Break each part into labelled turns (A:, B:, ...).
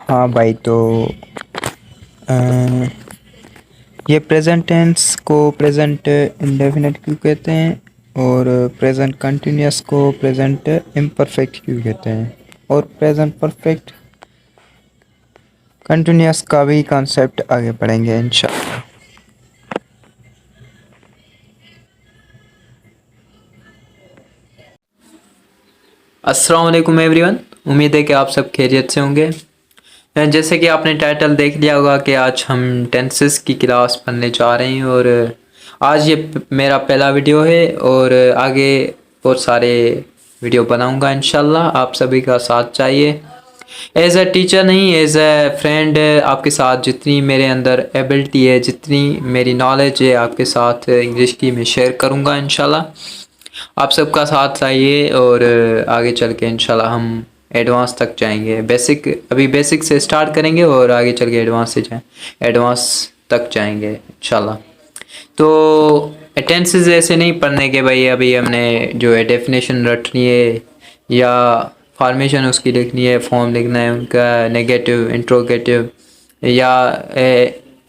A: हाँ भाई, तो अ, ये प्रेजेंट टेंस को प्रेजेंट इंडेफिनिट क्यों कहते हैं और प्रेजेंट कंटिन्यूअस को प्रेजेंट इम्परफेक्ट क्यों कहते हैं और प्रेजेंट परफेक्ट कंटिन्यूअस का भी कॉन्सेप्ट आगे पढ़ेंगे इंशाल्लाह।
B: अस्सलाम वालेकुम एवरीवन। उम्मीद है कि आप सब खैरियत से होंगे। जैसे कि आपने टाइटल देख लिया होगा कि आज हम टेंसेस की क्लास पढ़ने जा रहे हैं और आज ये मेरा पहला वीडियो है और आगे बहुत सारे वीडियो बनाऊंगा इंशाल्लाह। आप सभी का साथ चाहिए। एज अ टीचर नहीं, एज अ फ्रेंड आपके साथ जितनी मेरे अंदर एबिलिटी है, जितनी मेरी नॉलेज है आपके साथ इंग्लिश की मैं शेयर करूँगा इंशाल्लाह। आप सबका साथ चाहिए और आगे चल के इंशाल्लाह हम एडवांस तक जाएंगे। अभी बेसिक से स्टार्ट करेंगे और आगे चल के एडवांस तक जाएंगे इंशाल्लाह। तो टेंसेस ऐसे नहीं पढ़ने के भाई अभी हमने जो है डेफिनेशन रटनी है या फॉर्मेशन उसकी लिखनी है, फॉर्म लिखना है उनका, नेगेटिव इंट्रोगेटिव या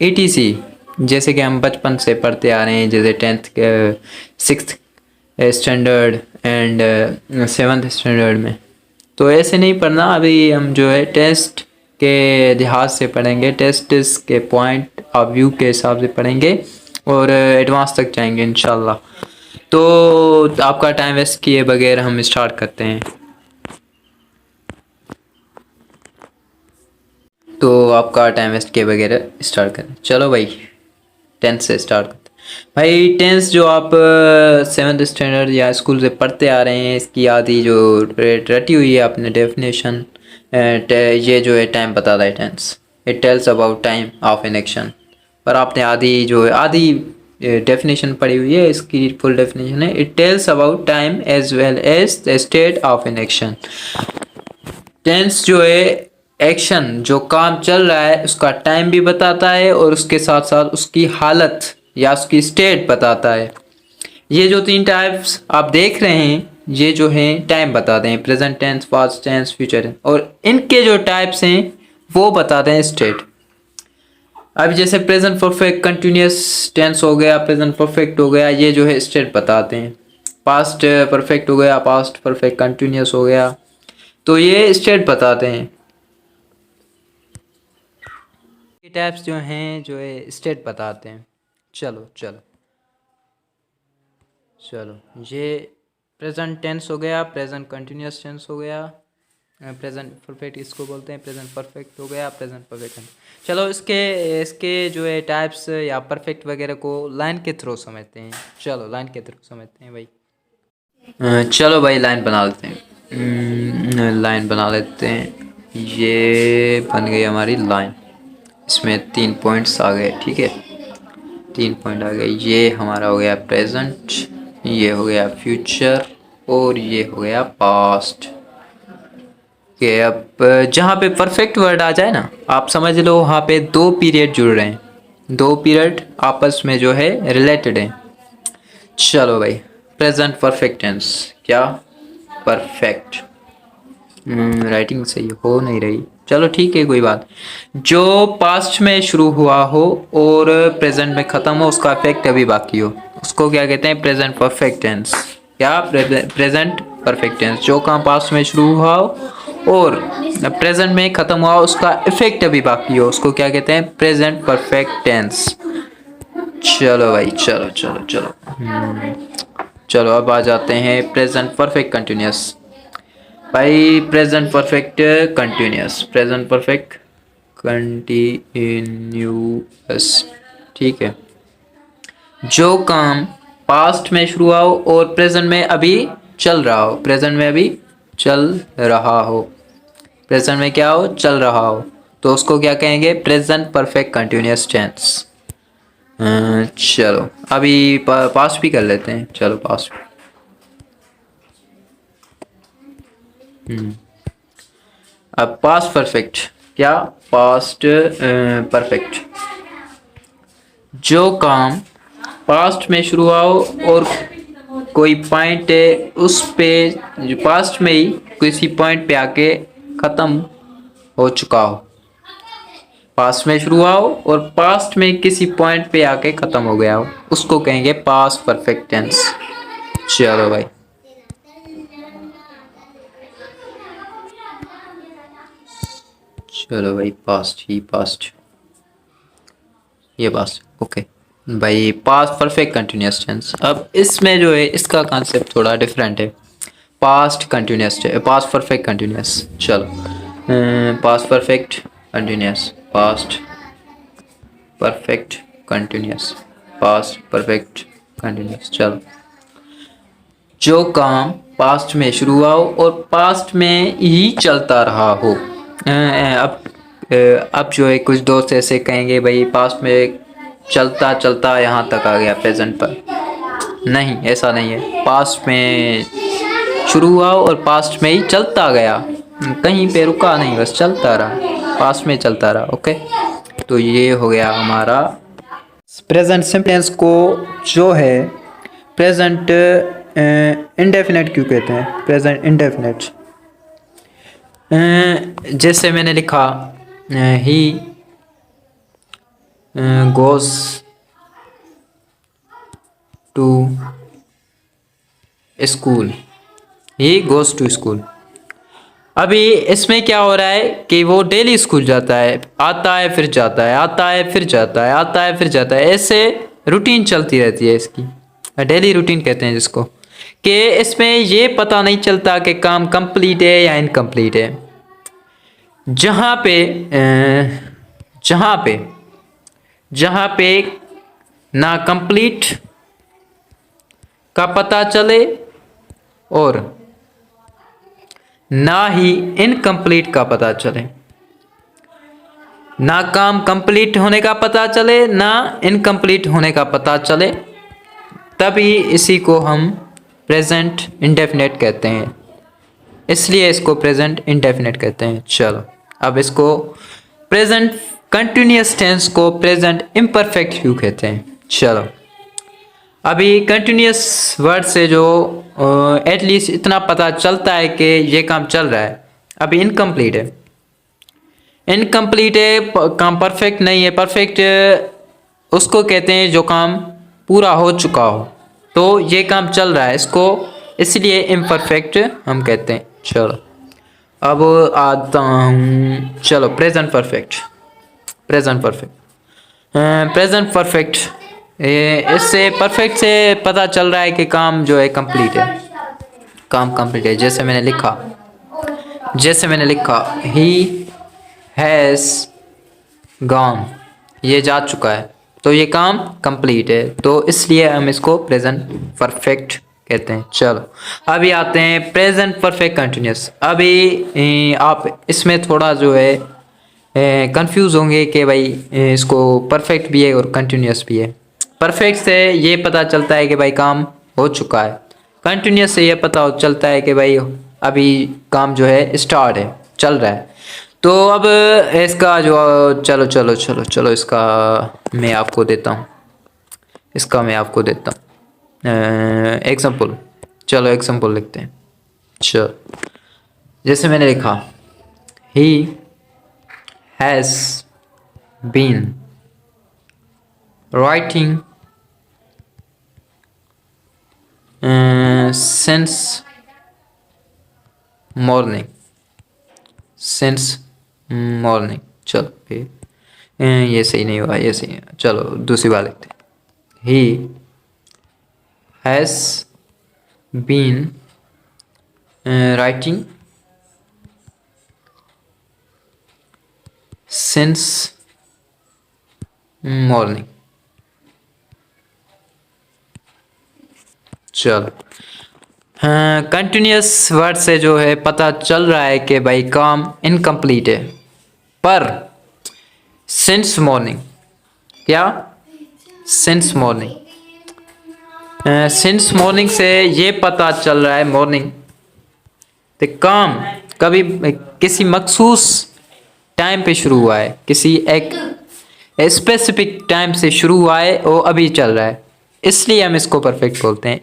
B: ETC, जैसे कि हम बचपन से पढ़ते आ रहे हैं, जैसे 10th के 6th standard and 7th standard में। तो ऐसे नहीं पढ़ना, अभी हम जो है टेस्ट के लिहाज से पढ़ेंगे, टेस्ट के पॉइंट ऑफ व्यू के हिसाब से पढ़ेंगे और एडवांस तक जाएंगे इंशाल्लाह। तो आपका टाइम वेस्ट किए बगैर हम स्टार्ट करते हैं। तो आपका टाइम वेस्ट किए बगैर स्टार्ट करें। चलो भाई, टेंथ से स्टार्ट करते हैं। भाई टेंस जो आप 7th स्टैंडर्ड या स्कूल से पढ़ते आ रहे हैं, इसकी आधी जो रटी हुई है आपने डेफिनेशन, ये जो है टाइम बताता है tense. It tells about time of an action. पर आपने आधी डेफिनेशन पढ़ी हुई है, इसकी फुल डेफिनेशन है it tells about time as well as the state of an action. Tense जो है एक्शन, जो काम चल रहा है उसका टाइम भी बताता है और उसके साथ साथ उसकी हालत या उसकी स्टेट बताता है। ये जो 3 टाइप्स आप देख रहे हैं, ये जो हैं टाइम बताते हैं, present tense, past tense, future tense, और इनके जो टाइप्स हैं वो बताते हैं स्टेट। अब जैसे प्रेजेंट परफेक्ट कंटिन्यूअस टेंस हो गया, प्रेजेंट परफेक्ट हो गया, ये जो है स्टेट बताते हैं। पास्ट परफेक्ट हो गया, पास्ट परफेक्ट कंटिन्यूअस हो गया, तो ये स्टेट बताते हैं। ये टाइप्स जो हैं जो है स्टेट बताते हैं। चलो चलो चलो, ये प्रेजेंट टेंस हो गया, प्रेजेंट कंटिन्यूअस टेंस हो गया, प्रेजेंट परफेक्ट इसको बोलते हैं, प्रेजेंट परफेक्ट हो गया, प्रेजेंट परफेक्ट। चलो इसके इसके जो है टाइप्स या परफेक्ट वगैरह को लाइन के थ्रू समझते हैं। चलो लाइन के थ्रू समझते हैं भाई। चलो भाई लाइन बना लेते हैं, लाइन बना लेते हैं। ये बन गई हमारी लाइन। इसमें 3 पॉइंट्स आ गए, ठीक है, 3 पॉइंट आ गए। ये हमारा हो गया प्रेजेंट, ये हो गया फ्यूचर और ये हो गया पास्ट। कि अब जहाँ पे परफेक्ट वर्ड आ जाए ना, आप समझ लो वहाँ पे 2 पीरियड जुड़ रहे हैं, 2 पीरियड आपस में जो है रिलेटेड हैं। चलो भाई, प्रेजेंट परफेक्ट टेंस क्या, परफेक्ट, राइटिंग सही हो नहीं रही, चलो ठीक है कोई बात। जो पास्ट में शुरू हुआ हो और प्रेजेंट में ख़त्म हो, उसका इफेक्ट अभी बाकी हो, उसको क्या कहते हैं, प्रेजेंट परफेक्ट टेंस। क्या, प्रेजेंट परफेक्ट टेंस। जो काम पास्ट में शुरू हुआ हो और प्रेजेंट में ख़त्म हुआ हो, उसका इफेक्ट अभी बाकी हो, उसको क्या कहते हैं, प्रेजेंट परफेक्ट टेंस। चलो भाई, चलो चलो चलो, चलो अब आ जाते हैं प्रेजेंट परफेक्ट कंटिन्यूअस। भाई present perfect continuous, present perfect continuous, ठीक है। जो काम पास्ट में शुरू हुआ हो और प्रेजेंट में अभी चल रहा हो, प्रेजेंट में अभी चल रहा हो, प्रेजेंट में क्या हो, चल रहा हो, तो उसको क्या कहेंगे, प्रेजेंट परफेक्ट कंटिन्यूअस टेंस। चलो अभी पास्ट भी कर लेते हैं। चलो पास्ट, अब पास्ट परफेक्ट क्या, पास्ट परफेक्ट। जो काम पास्ट में शुरू हुआ हो और कोई पॉइंट है उस पे, जो पास्ट में ही किसी पॉइंट पे आके ख़त्म हो चुका हो, पास्ट में शुरू हुआ हो और पास्ट में किसी पॉइंट पे आके खत्म हो गया हो, उसको कहेंगे पास्ट परफेक्ट टेंस। चलो भाई, चलो भाई, पास्ट ही पास्ट, ये पास्ट, ओके भाई। पास्ट परफेक्ट कंटिन्यूअस टेंस, अब इसमें जो है इसका कॉन्सेप्ट थोड़ा डिफरेंट है। Past continuous, past perfect continuous. चलो, past perfect continuous, past perfect continuous, past perfect continuous. चलो, जो काम पास्ट में शुरू हुआ हो और पास्ट में ही चलता रहा हो। अब जो है कुछ दोस्त ऐसे कहेंगे भाई पास्ट में चलता चलता यहाँ तक आ गया प्रेजेंट पर। नहीं, ऐसा नहीं है। पास्ट में शुरू हुआ और पास्ट में ही चलता गया, कहीं पे रुका नहीं, बस चलता रहा, पास्ट में चलता रहा। ओके, तो ये हो गया हमारा प्रेजेंट सिंपल टेंस को जो है प्रेजेंट इंडेफिनेट क्यों कहते हैं? प्रेजेंट इंडेफिनेट, जैसे मैंने लिखा he goes to school, he goes to school. अभी इसमें क्या हो रहा है कि वो डेली स्कूल जाता है, आता है फिर जाता है, आता है फिर जाता है, आता है फिर जाता है, ऐसे रूटीन चलती रहती है इसकी, डेली रूटीन कहते हैं जिसको, कि इसमें ये पता नहीं चलता कि काम कंप्लीट है या इनकम्प्लीट है। जहाँ पे ना कंप्लीट का पता चले और ना ही इनकम्प्लीट का पता चले, ना काम कंप्लीट होने का पता चले ना इनकम्प्लीट होने का पता चले, तभी इसी को हम प्रेजेंट इंडेफिनेट कहते हैं, इसलिए इसको प्रेजेंट इंडेफिनेट कहते हैं। चलो, अब इसको प्रेजेंट कंटिन्यूअस टेंस को प्रेजेंट इम्परफेक्ट क्यों कहते हैं? चलो, अभी कंटिन्यूअस वर्ड से जो एटलीस्ट इतना पता चलता है कि ये काम चल रहा है। अभी इनकम्प्लीट है, इनकम्प्लीट है, काम परफेक्ट नहीं है। परफेक्ट उसको कहते हैं जो काम पूरा हो चुका हो, तो ये काम चल रहा है, इसको इसलिए इम्परफेक्ट हम कहते हैं। चलो, अब आता हूँ, चलो present perfect, present perfect, present perfect, इससे परफेक्ट से पता चल रहा है कि काम जो है कंप्लीट है, काम कंप्लीट है। जैसे मैंने लिखा ही हैज़ गॉन, ये जा चुका है, तो ये काम कंप्लीट है, तो इसलिए हम इसको प्रेजेंट परफेक्ट कहते हैं। चलो, अभी आते हैं प्रेजेंट परफेक्ट कंटिन्यूअस। अभी आप इसमें थोड़ा जो है कंफ्यूज होंगे कि भाई इसको परफेक्ट भी है और कंटिन्यूअस भी है। परफेक्ट से ये पता चलता है कि भाई काम हो चुका है, कंटिन्यूअस से ये पता चलता है कि भाई अभी काम जो है स्टार्ट है, चल रहा है। तो अब इसका जो चलो इसका मैं आपको देता हूँ, एग्जाम्पल। चलो एग्जाम्पल लिखते हैं। चलो, जैसे मैंने लिखा he has been writing since morning, चलो फिर ये सही नहीं हुआ, ये सही है। चलो दूसरी बार लिखते हैं। He has been writing since morning. चलो, कंटिन्यूअस वर्ड से जो है पता चल रहा है कि भाई काम इनकम्प्लीट है, पर सिंस मॉर्निंग, क्या सिंस मॉर्निंग, सिंस मॉर्निंग से ये पता चल रहा है मॉर्निंग, तो काम कभी किसी मखसूस टाइम पे शुरू हुआ है, किसी एक स्पेसिफिक टाइम से शुरू हुआ है और अभी चल रहा है, इसलिए हम इसको परफेक्ट बोलते हैं।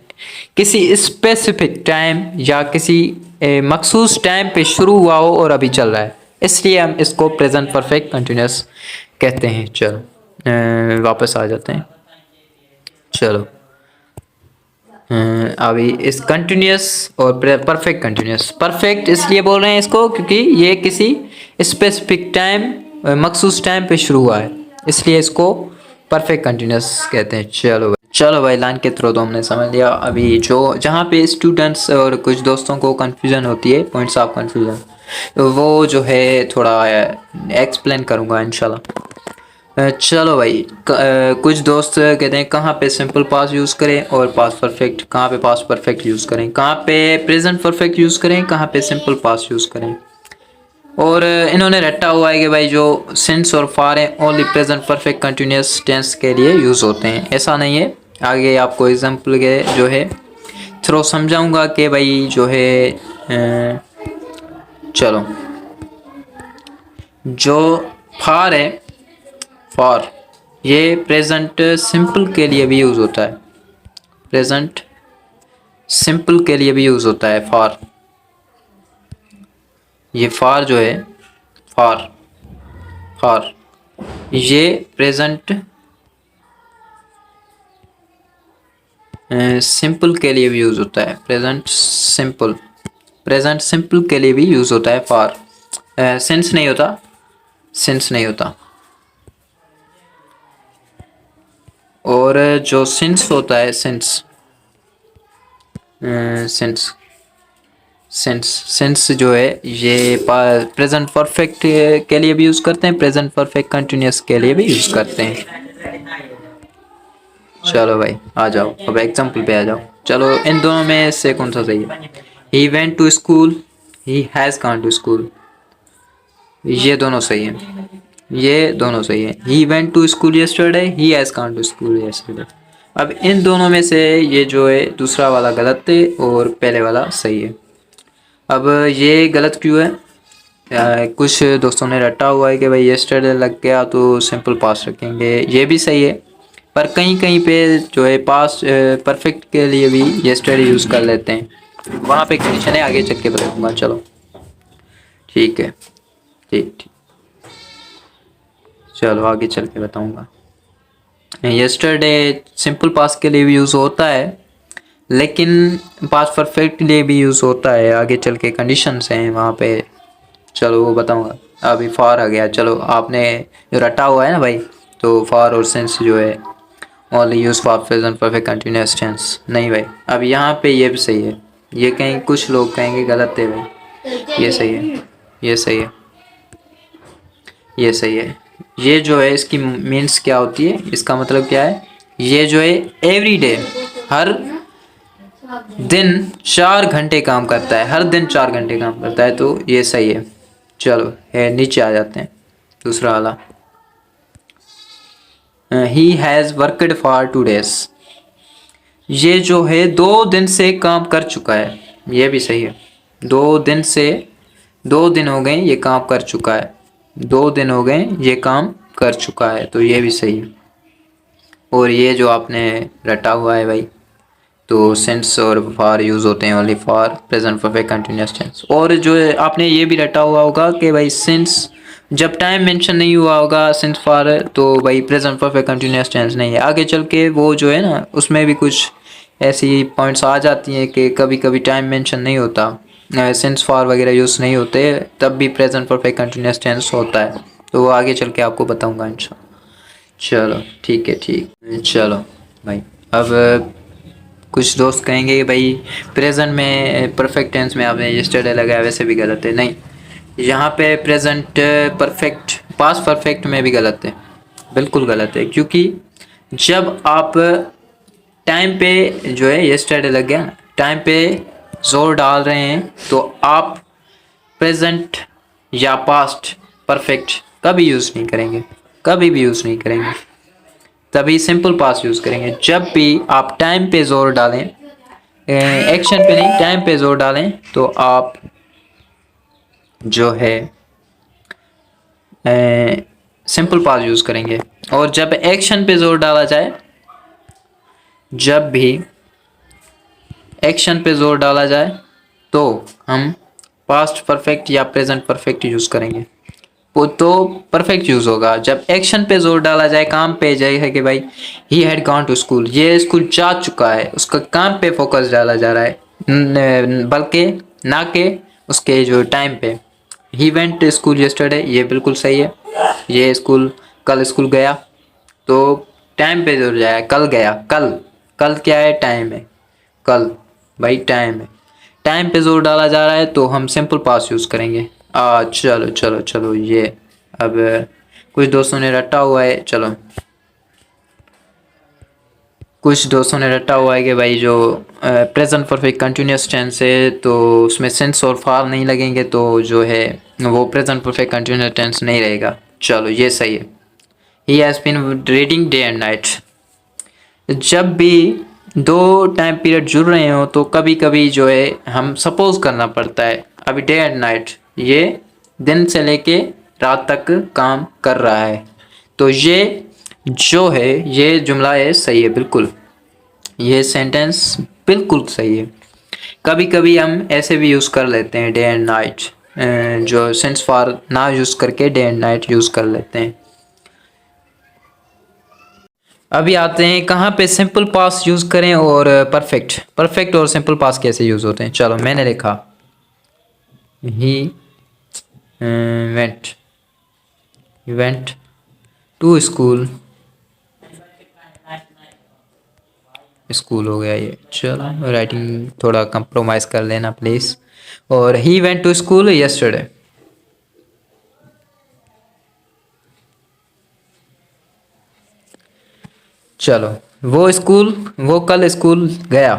B: किसी स्पेसिफिक टाइम या किसी मखसूस टाइम पे शुरू हुआ हो और अभी चल रहा है, इसलिए हम इसको प्रेजेंट परफेक्ट कंटिन्यूअस कहते हैं। चलो वापस आ जाते हैं। चलो अभी इस कंटिन्यूस और परफेक्ट कंटिन्यूस, परफेक्ट इसलिए बोल रहे हैं इसको क्योंकि ये किसी स्पेसिफिक टाइम, मखसूस टाइम पे शुरू हुआ है, इसलिए इसको परफेक्ट कंटिन्यूस कहते हैं। चलो भाई लाइन के थ्रू तो हमने समझ लिया। अभी जो जहाँ पे स्टूडेंट्स और कुछ दोस्तों को कंफ्यूजन होती है, पॉइंट्स ऑफ कंफ्यूजन, तो वो जो है थोड़ा एक्सप्लेन करूँगा इंशाल्लाह। चलो भाई कुछ दोस्त कहते हैं कहाँ पे सिंपल पास यूज़ करें और पास परफेक्ट, कहाँ पे पास परफेक्ट यूज़ करें, कहाँ पे प्रेजेंट परफेक्ट यूज़ करें, कहाँ पे सिंपल पास यूज़ करें। और इन्होंने रटा हुआ है कि भाई जो सिंस और फार है only present perfect continuous tense के लिए यूज़ होते हैं। ऐसा नहीं है, आगे आपको एग्जाम्पल के जो है थ्रो समझाऊंगा कि भाई जो है चलो जो फार है, फॉर ये प्रेजेंट सिंपल के लिए भी यूज़ होता है, प्रेजेंट सिंपल के लिए भी यूज़ होता है फॉर। ये फॉर जो है, फॉर फॉर ये प्रेजेंट सिंपल के लिए भी यूज़ होता है, प्रेजेंट सिंपल के लिए भी यूज़ होता है फॉर। सेंस नहीं होता, सेंस नहीं होता। और जो सिंस होता है, सेंस सेंस जो है ये प्रेजेंट परफेक्ट के लिए भी यूज़ करते हैं, प्रेजेंट परफेक्ट कंटिन्यूस के लिए भी यूज़ करते हैं। चलो भाई आ जाओ, अब एग्जाम्पल पे आ जाओ। चलो इन दोनों में से कौन सा सही है? He went to school, he has gone to school, ये दोनों सही है, ये दोनों सही है। He went to school yesterday, he has gone to school yesterday. अब इन दोनों में से ये जो है दूसरा वाला गलत है और पहले वाला सही है। अब ये गलत क्यों है? कुछ दोस्तों ने रटा हुआ है कि भाई यस्टरडे लग गया तो सिंपल पास्ट रखेंगे, ये भी सही है, पर कहीं कहीं पे जो है पास्ट परफेक्ट के लिए भी यस्टरडे यूज़ कर लेते हैं, वहाँ पे कंडीशन है, आगे चल के बताऊँगा। चलो ठीक है, ठीक ठीक, चलो आगे चल के बताऊँगा। यस्टरडे सिंपल पास्ट के लिए भी यूज़ होता है, लेकिन पास्ट परफेक्ट के लिए भी यूज़ होता है, आगे चल के कंडीशंस हैं वहाँ पे, चलो वो बताऊँगा। अभी फॉर आ गया, चलो आपने जो रटा हुआ है ना भाई, तो फॉर और सेंस जो है only use for present perfect continuous tense, नहीं भाई। अब यहाँ पे ये भी सही है, ये कहीं कुछ लोग कहेंगे गलत है भाई, ये सही है, ये सही है, ये सही है। ये जो है इसकी मीन्स क्या होती है, इसका मतलब क्या है? ये जो है एवरी डे, हर दिन 4 घंटे काम करता है, हर दिन 4 घंटे काम करता है, तो ये सही है। चलो है नीचे आ जाते हैं, दूसरा वाला। He has worked for 2 days, ये जो है 2 दिन से काम कर चुका है, ये भी सही है। 2 दिन से, 2 दिन हो गए ये काम कर चुका है, 2 दिन हो गए ये काम कर चुका है, तो ये भी सही है। और ये जो आपने रटा हुआ है भाई, तो सिंस और फॉर यूज़ होते हैं only for present perfect continuous tense. और जो आपने ये भी रटा हुआ होगा कि भाई सिंस जब टाइम मेंशन नहीं हुआ होगा सिंस फॉर, तो भाई प्रेजेंट परफेक्ट कंटिन्यूअस टेंस नहीं है। आगे चल के वो जो है ना उसमें भी कुछ ऐसी पॉइंट्स आ जाती हैं कि कभी कभी टाइम मेंशन नहीं होता, सिंस फॉर वगैरह यूज़ नहीं होते, तब भी प्रेजेंट परफेक्ट कंटिन्यूअस टेंस होता है, तो वो आगे चल के आपको बताऊँगा इंशाल्लाह। चलो ठीक है, ठीक, चलो भाई। अब कुछ दोस्त कहेंगे कि भाई प्रेजेंट में परफेक्ट टेंस में आपने यस्टरडे लगाया, वैसे भी गलत है। नहीं, यहाँ पे प्रेजेंट परफेक्ट पास्ट परफेक्ट में भी गलत है, बिल्कुल गलत है, क्योंकि जब आप टाइम पे जो है यस्टरडे लग गया, टाइम पे जोर डाल रहे हैं, तो आप प्रेजेंट या पास्ट परफेक्ट कभी यूज़ नहीं करेंगे, कभी भी यूज़ नहीं करेंगे, तभी सिंपल पास्ट यूज़ करेंगे। जब भी आप टाइम पे जोर डालें, एक्शन पे नहीं टाइम पे जोर डालें, तो आप जो है सिंपल पास्ट यूज़ करेंगे। और जब एक्शन पे जोर डाला जाए, जब भी एक्शन पे जोर डाला जाए, तो हम पास्ट परफेक्ट या प्रेजेंट परफेक्ट यूज़ करेंगे। वो तो परफेक्ट यूज होगा। जब एक्शन पे जोर डाला जाए, काम पे जाए है कि भाई he had gone to school, ये स्कूल जा चुका है, उसका काम पे फोकस डाला जा रहा है, बल्कि ना के उसके जो टाइम पे। He went to school yesterday, ये बिल्कुल सही है। ये स्कूल कल स्कूल गया, तो टाइम पे जोर जाए, कल गया। कल कल क्या है? टाइम है। कल भाई टाइम है, टाइम पे जोर डाला जा रहा है तो हम सिंपल पास यूज़ करेंगे। चलो चलो चलो, ये अब कुछ दोस्तों ने रटा हुआ है। चलो, कुछ दोस्तों ने रटा हुआ है कि भाई जो प्रेजेंट परफेक्ट कंटिन्यूस टेंस है तो उसमें सिंस और फार नहीं लगेंगे, तो जो है वो प्रेजेंट परफेक्ट कंटिन्यूस टेंस नहीं रहेगा। चलो, ये सही है। He has been reading day and night. जब भी दो टाइम पीरियड जुड़ रहे हो तो कभी कभी जो है हम सपोज करना पड़ता है। अभी डे एंड नाइट, ये दिन से लेके रात तक काम कर रहा है, तो ये जो है ये जुमला है सही है बिल्कुल। ये सेंटेंस बिल्कुल सही है। कभी कभी हम ऐसे भी यूज़ कर लेते हैं डे एंड नाइट, जो सिंस फॉर ना यूज़ करके डे एंड नाइट यूज़ कर लेते हैं। अभी आते हैं कहाँ पे सिंपल पास यूज़ करें और परफेक्ट। परफेक्ट और सिंपल पास कैसे यूज़ होते हैं। चलो, मैंने लिखा he went went to school. School हो गया ये। चलो, राइटिंग थोड़ा कंप्रोमाइज़ कर लेना प्लीज़। और he went to school yesterday. चलो, वो कल स्कूल गया।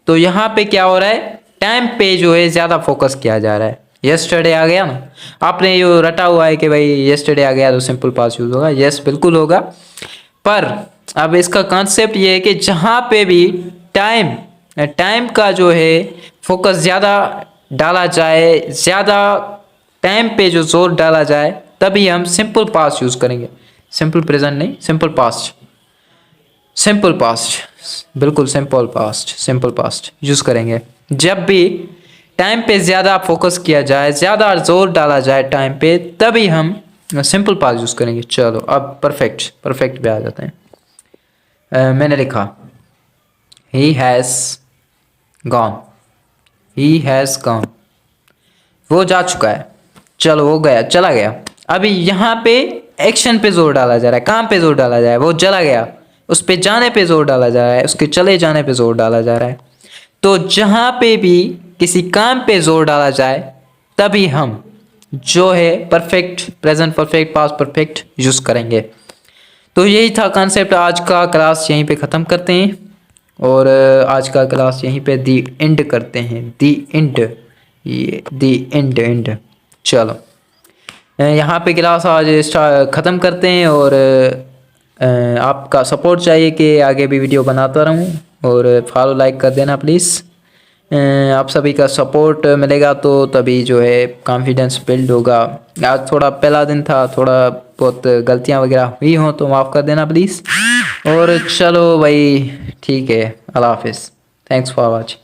B: तो यहाँ पे क्या हो रहा है? टाइम पे जो है ज़्यादा फोकस किया जा रहा है। यस्टरडे आ गया ना, आपने ये रटा हुआ है कि भाई यस्टरडे आ गया तो सिंपल पास यूज होगा। यस, बिल्कुल होगा। पर अब इसका कॉन्सेप्ट ये है कि जहाँ पे भी टाइम टाइम का जो है फोकस ज़्यादा डाला जाए, ज़्यादा टाइम पे जो जोर डाला जाए, तभी हम सिंपल पास्ट यूज़ करेंगे। सिंपल प्रेजेंट नहीं, सिंपल पास्ट। सिंपल पास्ट, बिल्कुल सिंपल पास्ट यूज़ करेंगे। जब भी टाइम पे ज़्यादा फोकस किया जाए, ज़्यादा जोर डाला जाए टाइम पे, तभी हम सिंपल पास्ट यूज़ करेंगे। चलो, अब परफेक्ट पे आ जाते हैं। मैंने लिखा he has gone. He has gone, वो जा चुका है। चलो, वो गया, चला गया। अभी यहाँ पे एक्शन पे जोर डाला जा रहा है, काम पे जोर डाला जा रहा है। वो चला गया, उस पे जाने पे जोर डाला जा रहा है, उसके चले जाने पे जोर डाला जा रहा है। तो जहाँ पे भी किसी काम पे जोर डाला जाए, तभी हम जो है perfect, present perfect, past perfect use करेंगे। तो यही था कॉन्सेप्ट। आज का क्लास यहीं पे ख़त्म करते हैं, और आज का क्लास यहीं पे दी एंड करते हैं। दी एंड, ये दी एंड। चलो, यहाँ पे क्लास आज ख़त्म करते हैं, और आपका सपोर्ट चाहिए कि आगे भी वीडियो बनाता रहूँ, और फॉलो लाइक कर देना प्लीज़। आप सभी का सपोर्ट मिलेगा तो तभी जो है कॉन्फिडेंस बिल्ड होगा। आज थोड़ा पहला दिन था, थोड़ा बहुत गलतियाँ वगैरह हुई हों तो माफ़ कर देना प्लीज़। और चलो भाई, ठीक है, अल्लाह हाफिज़। Thanks for watching.